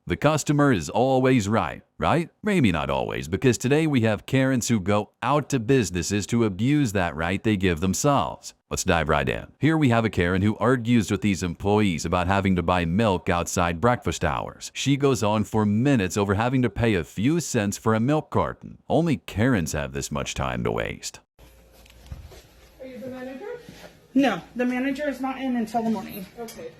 The customer is always right, right? Maybe not always, because today we have Karens who go out to businesses to abuse that right they give themselves. Let's dive right in. Here we have a Karen who argues with these employees about having to buy milk outside breakfast hours. She goes on for minutes over having to pay a few cents for a milk carton. Only Karens have this much time to waste. Are you the manager? No, the manager is not in until the morning. Okay.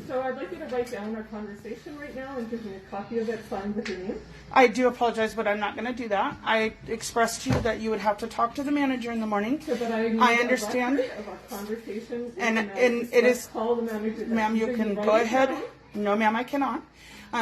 So I'd like you to write down our conversation right now and give me a copy of it signed with your name. I do apologize, but I'm not going to do that. I expressed to you that you would have to talk to the manager in the morning. So that I understand. Of our conversation. And it is, call the manager. ma'am, you can go ahead. No, ma'am, I cannot.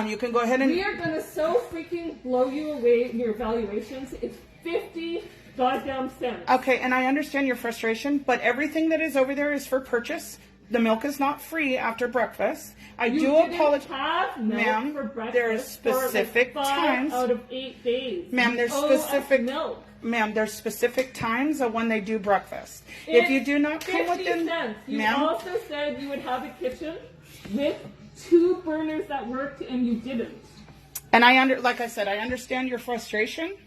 You can go ahead and. We are going to so freaking blow you away in your evaluations. It's 50 goddamn cents. Okay, and I understand your frustration, but everything that is over there is for purchase. The milk is not free after breakfast. I do apologize, ma'am. There are specific times. Out of 8 days. Ma'am, there's specific. Ma'am, there's specific times of when they do breakfast. If you do not come within, ma'am. You ma'am, also said you would have a kitchen with 2 burners that worked, and you didn't. And like I said, I understand your frustration.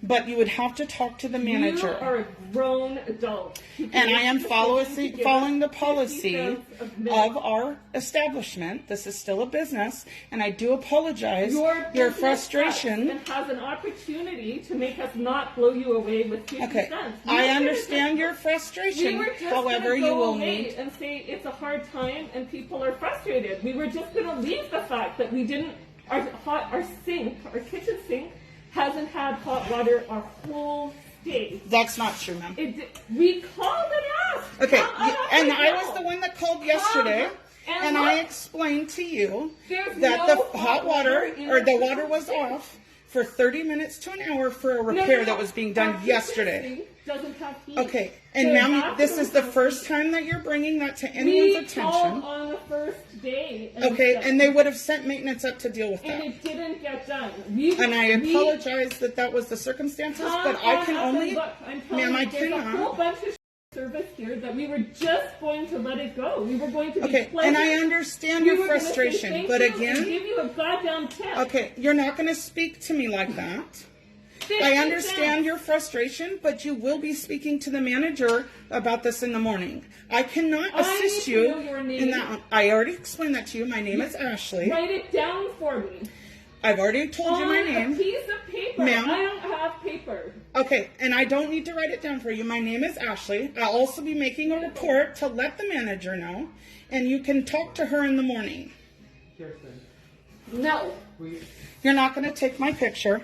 But you would have to talk to the manager. You are a grown adult. And I am following the policy of our establishment. This is still a business, and I do apologize. Your frustration. And has an opportunity to make us not blow you away with 50 cents. I understand your frustration. However, you will need and say it's a hard time and people are frustrated. We were just going to leave the fact that we didn't. Our kitchen sink hasn't had hot water our whole day. That's not true, ma'am. We called and asked. Okay, and I was the one that called yesterday, and I explained to you that the hot water, or the water was off for 30 minutes to an hour for a repair that was being done yesterday. Doesn't have heat. Okay, and ma'am, this is the first time that you're bringing that to anyone's attention. We called on the first day. Okay, and they would have sent maintenance up to deal with that. And it didn't get done. And I apologize that was the circumstances, but I can only, ma'am, I cannot. There's a whole bunch of service here that we were just going to let it go. We were going to be okay, and I understand your frustration, but again, give you a goddamn tip. Okay, you're not going to speak to me like that. I understand your frustration, but you will be speaking to the manager about this in the morning. I cannot assist you in that. I already explained that to you. My name is Ashley. Write it down for me. I've already told you my name. A piece of paper. Ma'am. I don't have paper. Okay, and I don't need to write it down for you. My name is Ashley. I'll also be making a report to let the manager know, and you can talk to her in the morning. No. You're not going to take my picture.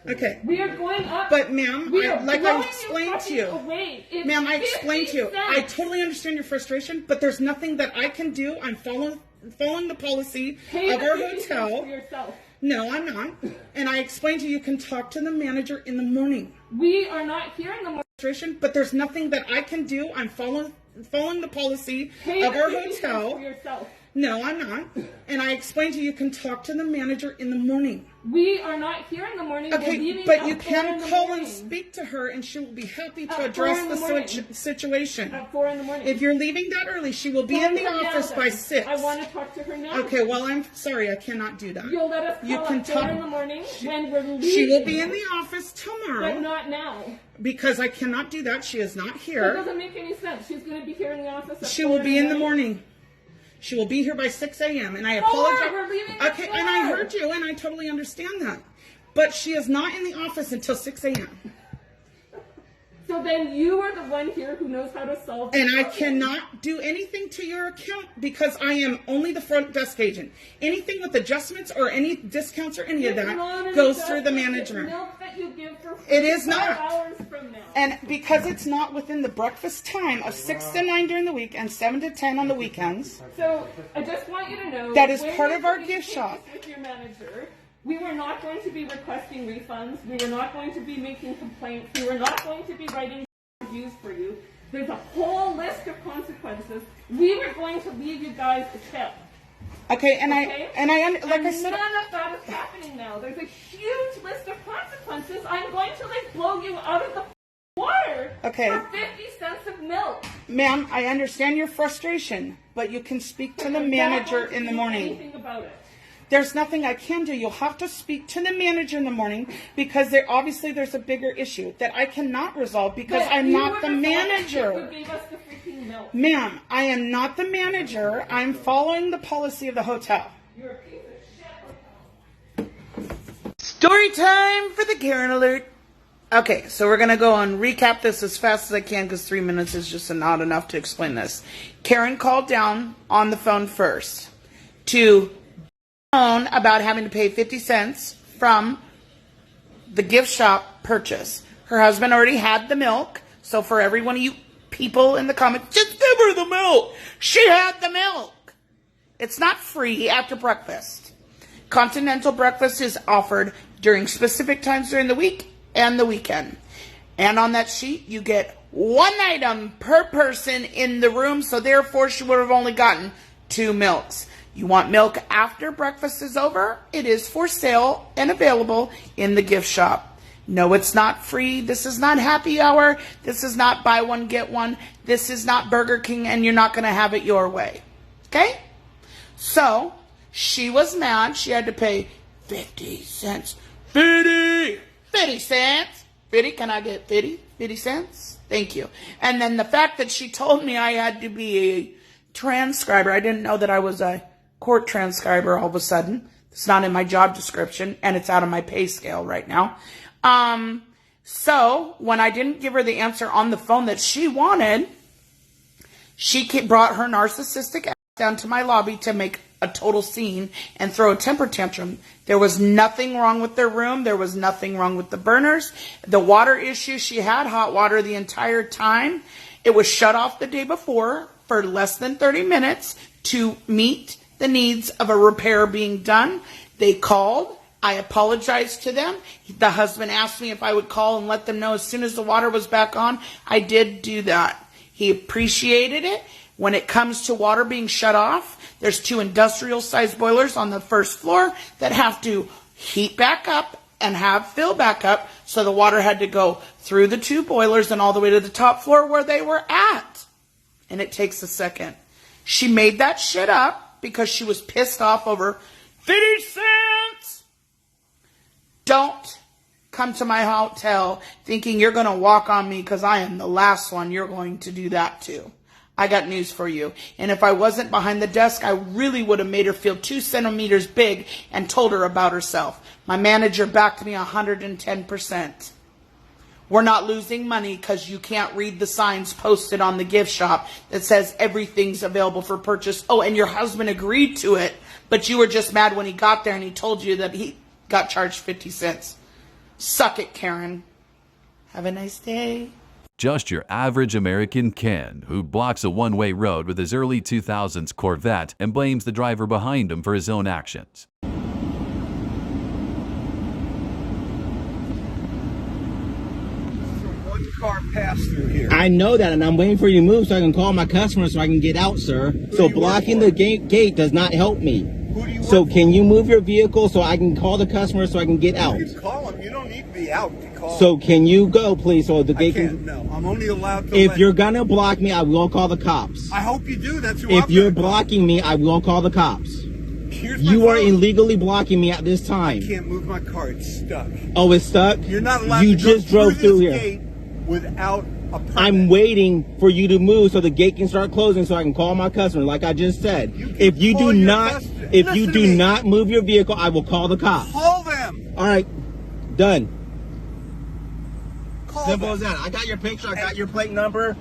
Okay. We are going up. But ma'am, I explained to you. Ma'am, I explained to you. I totally understand your frustration, but there's nothing that I can do. I'm following the policy of our hotel. No, I'm not. And I explained to you, you can talk to the manager in the morning. We are not here in the morning. But there's nothing that I can do. I'm following the policy of our hotel. No, I'm not. And I explained to you, you can talk to the manager in the morning. We are not here in the morning. Okay, but you can call and speak to her, and she will be happy to address the situation. At 4 in the morning. If you're leaving that early, she will be in the office by 6. I want to talk to her now. Okay, well, I'm sorry, I cannot do that. You'll let us call at 4 in the morning when we're leaving. She will be in the office tomorrow. But not now. Because I cannot do that. She is not here. That doesn't make any sense. She's going to be here in the office at She will be in the morning. She will be here by 6 a.m. And I apologize. Okay, and I heard you, and I totally understand that. But she is not in the office until 6 a.m. So then you are the one here who knows how to solve this. And I cannot do anything to your account because I am only the front desk agent. Anything with adjustments or any discounts or any of that goes through the management. It is not. And because it's not within the breakfast time of 6 to 9 during the week and 7 to 10 on the weekends. So I just want you to know that is part of our gift shop. With your manager, we were not going to be requesting refunds. We were not going to be making complaints. We were not going to be writing reviews for you. There's a whole list of consequences. We were going to leave you guys a tip. Okay, and I said, none of that is happening now. There's a huge list of consequences. I'm going to blow you out of the water for 50 cents of milk. Ma'am, I understand your frustration, but you can speak to the manager in the morning. Anything about it. There's nothing I can do. You'll have to speak to the manager in the morning because there's a bigger issue that I cannot resolve because I'm not the manager. You gave us the freaking milk. Ma'am, I am not the manager. I'm following the policy of the hotel. You're a piece of shit. Story time for the Karen alert. Okay, so we're going to go and recap this as fast as I can because 3 minutes is just not enough to explain this. Karen called down on the phone first to phone about having to pay 50 cents from the gift shop purchase. Her husband already had the milk, so for every one of you people in the comments, just give her the milk. She had the milk. It's not free after breakfast. Continental breakfast is offered during specific times during the week and the weekend. And on that sheet, you get one item per person in the room, so therefore she would have only gotten 2 milks. You want milk after breakfast is over? It is for sale and available in the gift shop. No, it's not free. This is not happy hour. This is not buy one, get one. This is not Burger King, and you're not going to have it your way. Okay? So, she was mad. She had to pay 50 cents. 50 cents. 50, can I get 50 cents? Thank you. And then the fact that she told me I had to be a transcriber. I didn't know that I was a court transcriber all of a sudden. It's not in my job description, and it's out of my pay scale right now. So when I didn't give her the answer on the phone that she wanted, she brought her narcissistic ass down to my lobby to make a total scene and throw a temper tantrum. There was nothing wrong with their room. There was nothing wrong with the burners. The water issue, she had hot water the entire time. It was shut off the day before for less than 30 minutes to meet the needs of a repair being done. They called. I apologized to them. The husband asked me if I would call and let them know as soon as the water was back on. I did do that. He appreciated it. When it comes to water being shut off, there's 2 industrial-sized boilers on the first floor that have to heat back up and have fill back up. So the water had to go through the 2 boilers and all the way to the top floor where they were at. And it takes a second. She made that shit up because she was pissed off over 50 cents. Don't come to my hotel thinking you're going to walk on me because I am the last one you're going to do that to. I got news for you. And if I wasn't behind the desk, I really would have made her feel 2 centimeters big and told her about herself. My manager backed me 110%. We're not losing money because you can't read the signs posted on the gift shop that says everything's available for purchase. Oh, and your husband agreed to it, but you were just mad when he got there and he told you that he got charged 50 cents. Suck it, Karen. Have a nice day. Just your average American Ken who blocks a one-way road with his early 2000s Corvette and blames the driver behind him for his own actions. One car passed through here. I know that, and I'm waiting for you to move so I can call my customer so I can get out, sir. So blocking the gate does not help me. So can you move your vehicle so I can call the customer so I can get out? You can call him. You don't need to be out to call. So can you go, please, so the gate can... No, I'm only allowed to If you're gonna block me, I will call the cops. I hope you do. That's who If I'm you're gonna call. blocking me, I will call the cops. Here's my You are phone. illegally blocking me at this time. I can't move my car. It's stuck. Oh, it's stuck? You're not allowed You to just go drove through this here. gate without a permit. I'm waiting for you to move so the gate can start closing so I can call my customer, like I just said. If you do not, move your vehicle, I will call the cops. Call them. All right, done. Call Simple them. as that. I got your picture. I got your plate number.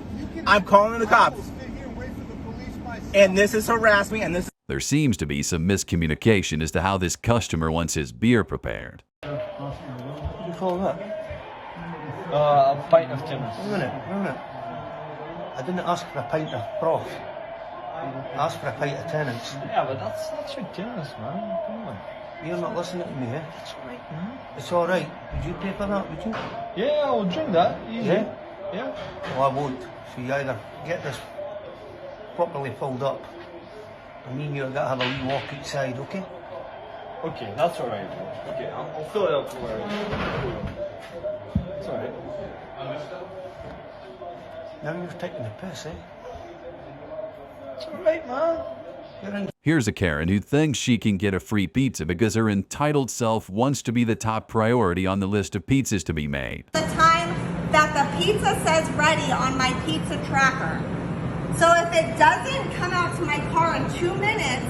I'm calling the cops. I will sit here and wait for the police myself. And this is harassment. And this. There seems to be some miscommunication as to how this customer wants his beer prepared. What do you call that? A pint of Tim's. Wait a minute. I didn't ask for a pint of broth. I asked for a pint of tenants. Yeah, but that's ridiculous, man. Come on. You're not listening to me, eh? It's alright, man. It's alright. Would you pay for that, would you? Yeah, I'll drink that. Easy. Yeah? Yeah. Well, I won't. So you either get this properly filled up, and me and you are going to have a wee walk outside, okay? Okay, that's alright. Okay, I'll fill it up for you. It's alright. Now you're taking the piss, eh? It's alright, man. Here's a Karen who thinks she can get a free pizza because her entitled self wants to be the top priority on the list of pizzas to be made. The time that the pizza says ready on my pizza tracker. So if it doesn't come out to my car in 2 minutes,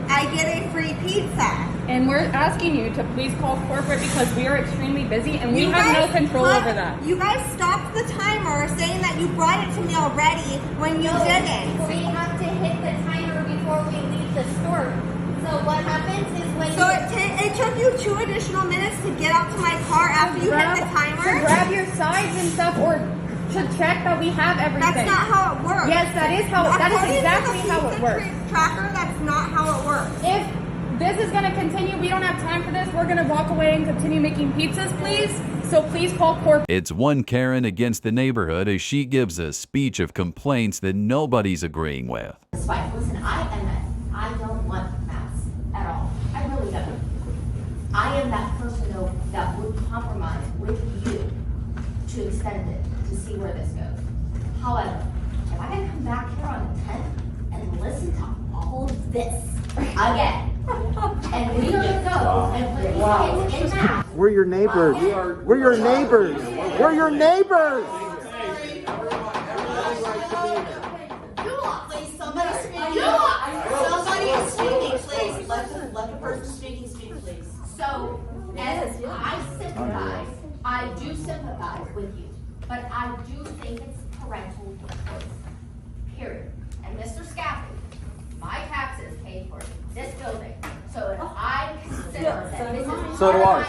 I get a free pizza. And we're asking you to please call corporate because we are extremely busy and we have no control over that. You guys stopped the timer saying that you brought it to me already when you didn't. We have to hit the timer before we leave the store. So what happens is when it took you 2 additional minutes to get out to my car after you hit the timer? To grab your sides and stuff or to check that we have everything. That's not how it works. Yes, that is exactly how it works. Tracker, that's not how it works. If this is going to continue, we don't have time for this. We're going to walk away and continue making pizzas, please. So please call corporate. It's one Karen against the neighborhood as she gives a speech of complaints that nobody's agreeing with. listen, I don't want masks at all. I really don't. I am that person though that would compromise with you to extend it to see where this goes. However, if I gotta come back here on the 10th and listen to all of this again, and we don't go and put these kids in masks. We're your neighbors. We're your neighbors. We're your neighbors. Please, somebody speak. Somebody is speaking, please. Let the person speaking speak, please. So, as I sympathize, I do sympathize with you, but I do think it's parental choice. Period. And Mr. Scafford, my taxes paid for this building. So if I consider that this is So do ours.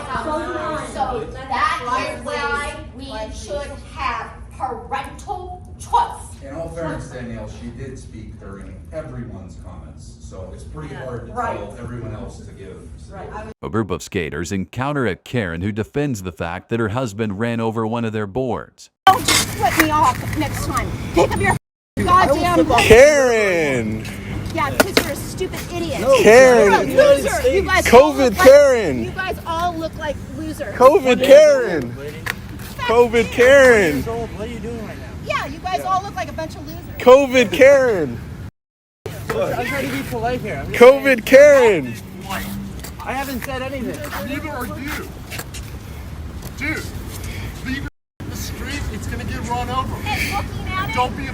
so that is why we should have parental choice. In all fairness, Danielle, she did speak during everyone's comments, so it's pretty hard to tell everyone else to give. A group of skaters encounter a Karen who defends the fact that her husband ran over one of their boards. Don't flip me off next time. Pick up your goddamn Karen! Yeah, because you're a stupid idiot. Karen! You're a loser. You guys COVID Karen! You guys all look like losers. COVID Karen! COVID Karen! What are you doing right now? Yeah, you guys all look like a bunch of losers. COVID Karen! I'm trying to be polite here. COVID Karen! I haven't said anything. Neither are you. Dude, leave the street, it's gonna get run over. And looking at it. Don't be a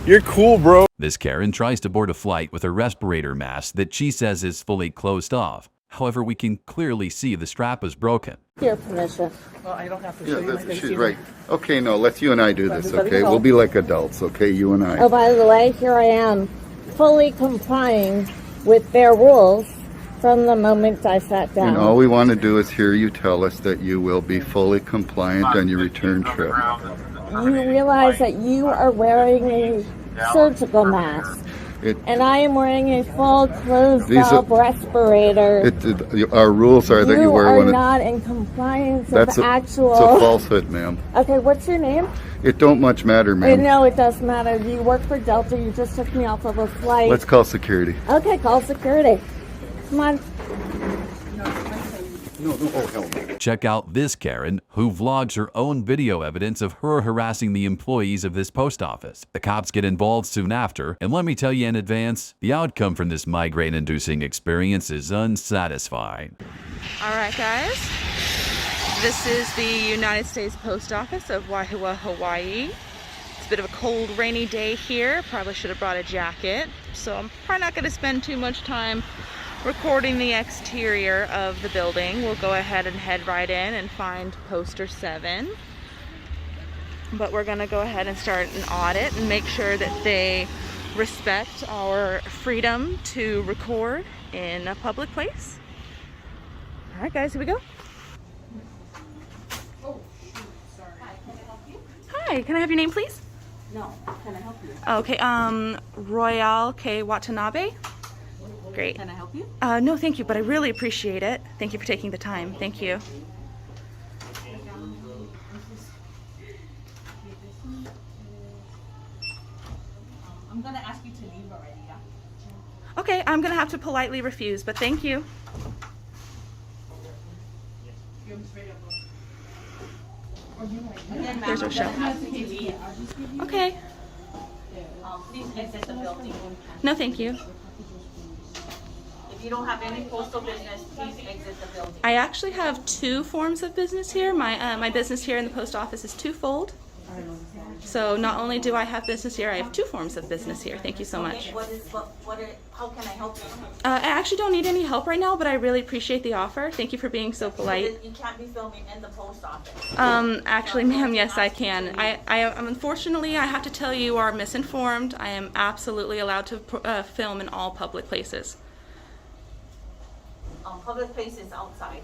You're cool, bro. This Karen tries to board a flight with a respirator mask that she says is fully closed off. However, we can clearly see the strap is broken. Your permission. Well, I don't have to Yeah, that's, she's right. Okay, no, let's you and I do this, okay? We'll be like adults, okay? You and I. Oh, by the way, here I am, fully complying with their rules from the moment I sat down. And all we want to do is hear you tell us that you will be fully compliant on your return trip. You realize that you are wearing a surgical mask. And I am wearing a full closed-off respirator. Our rules are that you wear one. You are not in compliance That's with actual... It's a falsehood, ma'am. Okay, what's your name? It don't much matter, ma'am. No, it does matter. You work for Delta. You just took me off of a flight. Let's call security. Okay, call security. Come on. No, oh, hell no. Check out this Karen who vlogs her own video evidence of her harassing the employees of this post office. The cops get involved soon after, and let me tell you in advance, the outcome from this migraine-inducing experience is unsatisfying. All right, guys. This is the United States Post Office of Waihua, Hawaii. It's a bit of a cold, rainy day here. Probably should have brought a jacket. So I'm probably not going to spend too much time recording the exterior of the building. We'll go ahead and head right in and find poster 7. But we're going to go ahead and start an audit and make sure that they respect our freedom to record in a public place. All right, guys, here we go. Oh, shoot, sorry. Hi, can I help you? Hi, can I have your name, please? No, can I help you? Okay, Royale K. Watanabe. Great. Can I help you? No, thank you, but I really appreciate it. Thank you for taking the time. Thank you. I'm gonna ask you to leave already, yeah? Okay, I'm gonna have to politely refuse, but thank you. Here's our show. Okay. Please exit the building. No, thank you. If you don't have any postal business, please exit the building. I actually have 2 forms of business here. My business here in the post office is twofold. So not only do I have business here, I have 2 forms of business here. Thank you so much. How can I help you? I actually don't need any help right now, but I really appreciate the offer. Thank you for being so polite. You can't be filming in the post office. Actually, ma'am, yes, I can. Unfortunately, I have to tell you are misinformed. I am absolutely allowed to film in all public places. Public places outside.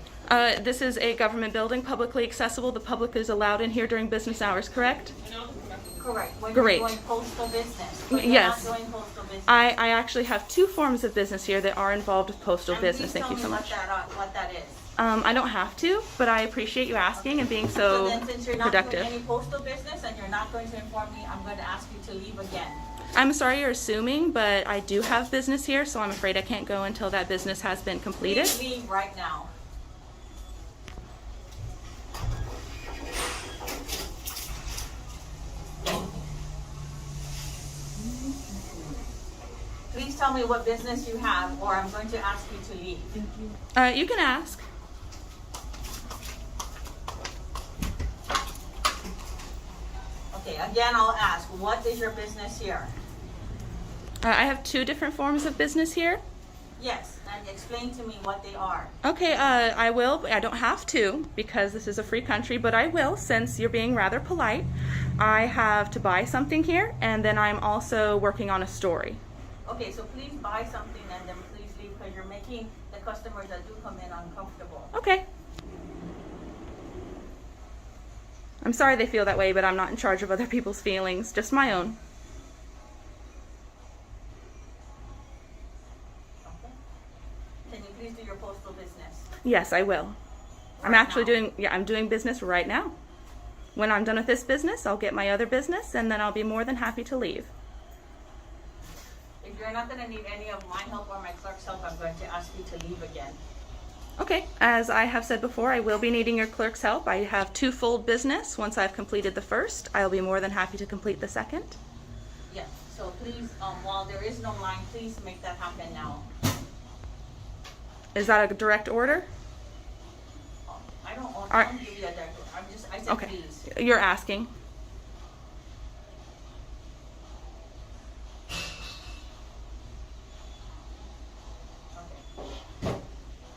This is a government building, publicly accessible. The public is allowed in here during business hours, correct? Correct. When Great. you're doing postal business. But Yes. You're not doing postal business. I actually have 2 forms of business here that are involved with postal business. Thank you so much. What that is. I don't have to, but I appreciate you asking and being so then since you're not productive. doing any postal business and you're not going to inform me, I'm going to ask you to leave again. I'm sorry you're assuming, but I do have business here, so I'm afraid I can't go until that business has been completed. Please leave right now. Please tell me what business you have, or I'm going to ask you to leave. You can ask. Okay, again, I'll ask, what is your business here? I have 2 different forms of business here. Yes, and explain to me what they are. Okay, I will. I don't have to because this is a free country, but I will since you're being rather polite. I have to buy something here, and then I'm also working on a story. Okay, so please buy something and then please leave because you're making the customers that do come in uncomfortable. Okay. I'm sorry they feel that way, but I'm not in charge of other people's feelings, just my own. Okay. Can you please do your postal business? Yes, I will. I'm actually I'm doing business right now. When I'm done with this business, I'll get my other business, and then I'll be more than happy to leave. If you're not going to need any of my help or my clerk's help, I'm going to ask you to leave again. Okay, as I have said before, I will be needing your clerk's help. I have 2-fold business. Once I've completed the first, I'll be more than happy to complete the second. Yes, so please, while there is no line, please make that happen now. Is that a direct order? I don't give you a direct order. I said Okay, please. you're asking.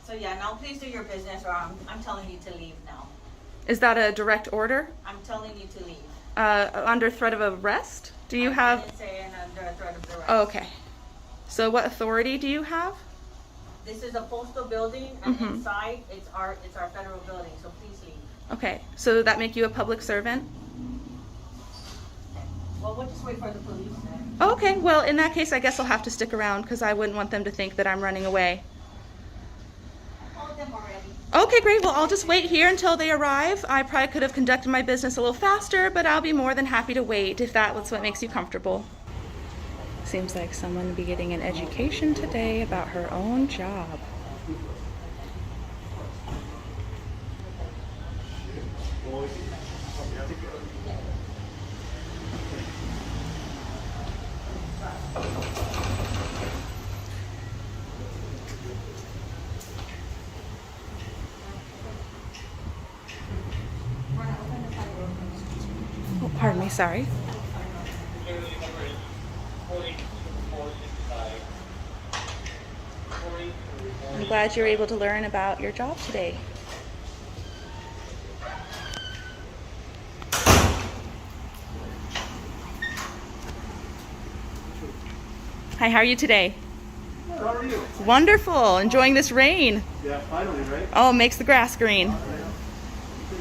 So yeah, now please do your business or I'm telling you to leave now. Is that a direct order? I'm telling you to leave. Under threat of arrest? Do you I have... didn't say under threat of arrest. Oh, okay. So what authority do you have? This is a postal building and inside it's our federal building, so please leave. Okay, so that make you a public servant? Well, we'll just wait for the police then. Okay, well in that case I guess I'll have to stick around because I wouldn't want them to think that I'm running away. Them already. Okay, great. Well, I'll just wait here until they arrive. I probably could have conducted my business a little faster, but I'll be more than happy to wait if that's what makes you comfortable. Seems like someone will be getting an education today about her own job. Oh, pardon me, sorry. I'm glad you're able to learn about your job today. Hi, how are you today? Good, how are you? Wonderful. Enjoying this rain. Yeah, finally, right? Oh, it makes the grass green.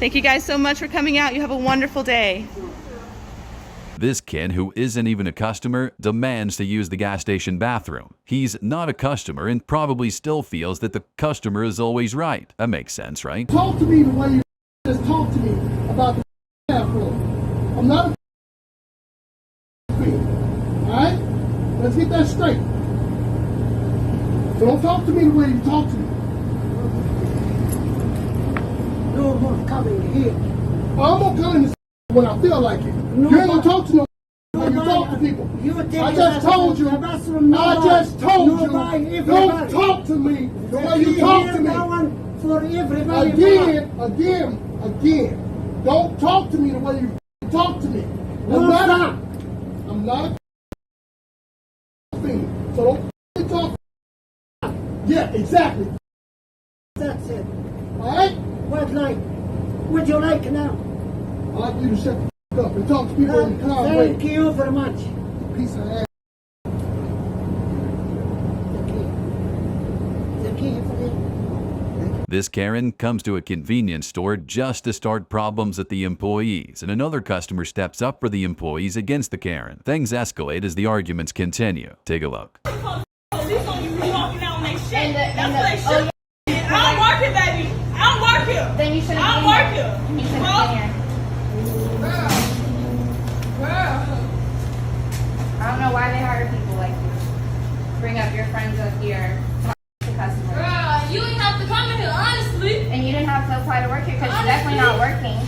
Thank you guys so much for coming out. You have a wonderful day. This kid, who isn't even a customer, demands to use the gas station bathroom. He's not a customer and probably still feels that the customer is always right. That makes sense, right? Talk to me the way you just talk to me about the bathroom. I'm not a alright? Let's get that straight. So don't talk to me the way you talk to me. No one coming here. I'm gonna come in this when I feel like it. No, you ain't gonna talk to no when you talk to to people. I just told you. Don't talk to me the way you talk to me. Again. Don't talk to me the way you talk to me. I'm not a fiend. So don't talk. Yeah, exactly. That's it. All right? What like? Would you like now? I'd like you to shut the up and talk to people in the car. Thank you very much. Piece of ass. This Karen comes to a convenience store just to start problems at the employees, and another customer steps up for the employees against the Karen. Things escalate as the arguments continue. Take a look. I don't work here, baby. I don't work here. Then you shouldn't I don't work here. You shouldn't be here. Girl. I don't know why they hire people like you. Bring up your friends up here, talk to customers. Girl, you didn't have to come in here, honestly. And you didn't have to apply to work here because you're definitely not working.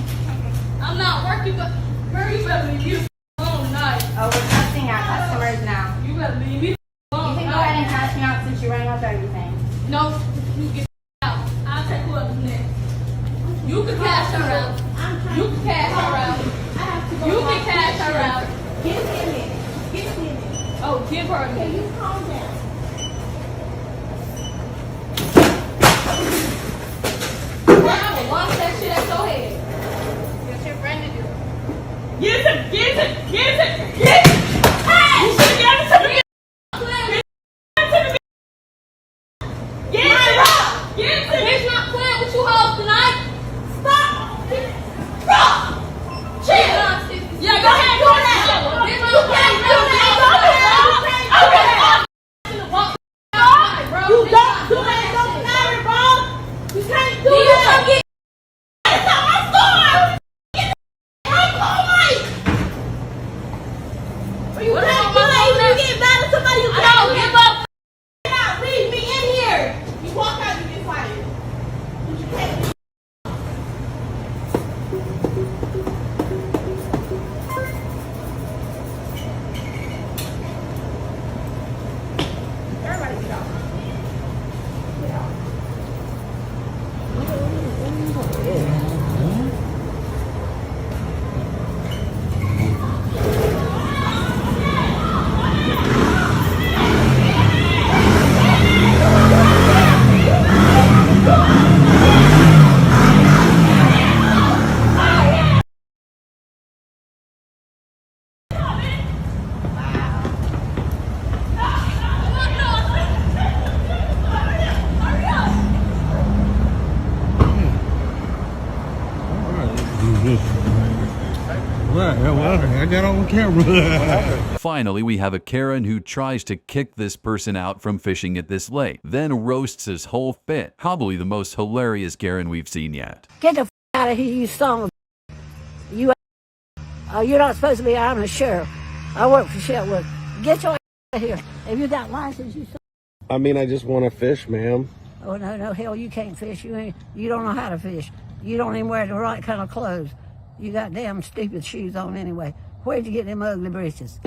I'm not working, but girl, you better leave me alone tonight. Oh, we're cussing at customers now. You better leave me alone. You can go ahead and cash me out since you rang up everything. No, you get out. I'll take whoever's next. You can cash her out. You can cash her out. You can cash her out. Give me a minute. Oh, give her a minute. You calm down. I will launch that shit at your head. What's your friend to do? Get it! Hey! You should have given it to me. Get it! Bitch, not playing with you hoes tonight. Stop! Stop! Chill! Yeah, go ahead, do that. You can't do that. Go ahead. Okay. You don't do that. Don't matter, bro. You can't do that. It's not my store. You can't do that. You get mad at somebody. You can't give up. Leave me in here. You walk out, you get fired. You can't. Everybody get off. Get off. I got on camera. Finally, we have a Karen who tries to kick this person out from fishing at this lake, then roasts his whole fit. Probably the most hilarious Karen we've seen yet. Get the out of here, you son of you. You're not supposed to be. I'm a sheriff. I work for Shelwood. Get your out of here. If you got license, you son. I mean, I just want to fish, ma'am. Oh no, hell, you can't fish. You don't know how to fish. You don't even wear the right kind of clothes. You got damn stupid shoes on anyway. Where'd you get them ugly britches?